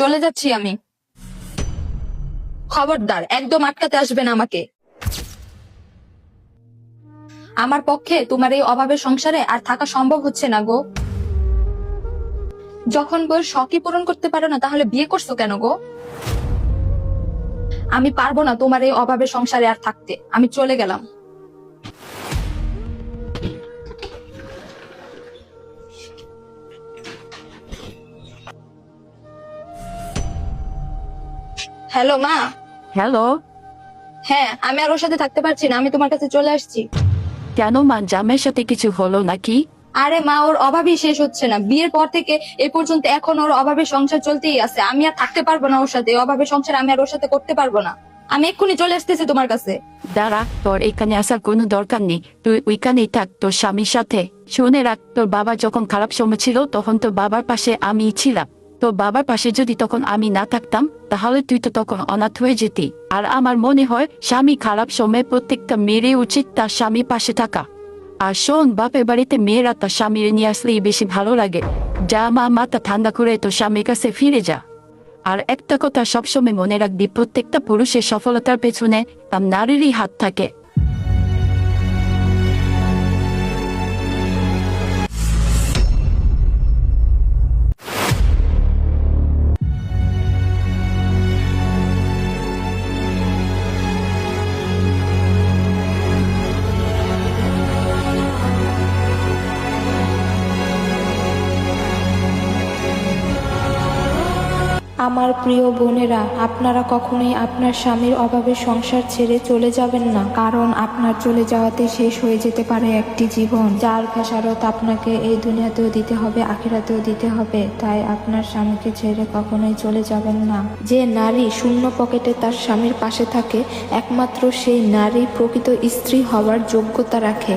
চলে যাচ্ছি আমি। খবরদার, একদম আটকাতে আসবে না আমাকে। আমার পক্ষে তোমার এই অভাবের সংসারে আর থাকা সম্ভব হচ্ছে না গো। যখন বউর শখই পূরণ করতে পারো না, তাহলে বিয়ে করছো কেন গো? আমি পারবো না তোমার এই অভাবের সংসারে আর থাকতে। আমি চলে গেলাম। হ্যালো মা। হ্যালো। হ্যাঁ, আমি আর ওর সাথে থাকতে পারছি না, আমি তোমার কাছে চলে আসছি। কেন মা, জামাইয়ের সাথে কিছু হলো নাকি? আরে মা, ওর অভাবই শেষ হচ্ছে না। বিয়ের পর থেকে এ পর্যন্ত এখন ওর অভাবের সংসার চলতেই আছে। আমি আর থাকতে পারবো না ওর সাথে। অভাবের সংসার আমি আর ওর সাথে করতে পারবো না। আমি এক্ষুনি চলে আসতেছি তোমার কাছে। দাঁড়া, তোর এখানে আসার কোনো দরকার নেই। তুই ওইখানেই থাক তোর স্বামীর সাথে। শুনে রাখ, তোর বাবা যখন খারাপ সময় ছিল তখন তোর বাবার পাশে আমি ছিলাম। তোর বাবার পাশে যদি তখন আমি না থাকতাম, তাহলে তুই তো তখন অনাথ হয়ে যেতি। আর আমার মনে হয় স্বামী খারাপ সময়ে প্রত্যেকটা মেয়েরই উচিত তার স্বামীর পাশে থাকা। আর শোন, বাপের বাড়িতে মেয়েরা তার স্বামীর নিয়ে আসলেই বেশি ভালো লাগে। যা মা, মাথা ঠান্ডা করে তোর স্বামীর কাছে ফিরে যা। আর একটা কথা সবসময় মনে রাখবি, প্রত্যেকটা পুরুষের সফলতার পেছনে তার নারীরই হাত থাকে। আমার প্রিয় বোনেরা, আপনারা কখনোই আপনার স্বামীর অভাবে সংসার ছেড়ে চলে যাবেন না, কারণ আপনার চলে যাওয়াতে শেষ হয়ে যেতে পারে একটি জীবন, যার খেসারত আপনাকে এই দুনিয়াতেও দিতে হবে, আখিরাতেও দিতে হবে। তাই আপনার স্বামীকে ছেড়ে কখনোই চলে যাবেন না। যে নারী শূন্য পকেটে তার স্বামীর পাশে থাকে, একমাত্র সেই নারী প্রকৃত স্ত্রী হওয়ার যোগ্যতা রাখে।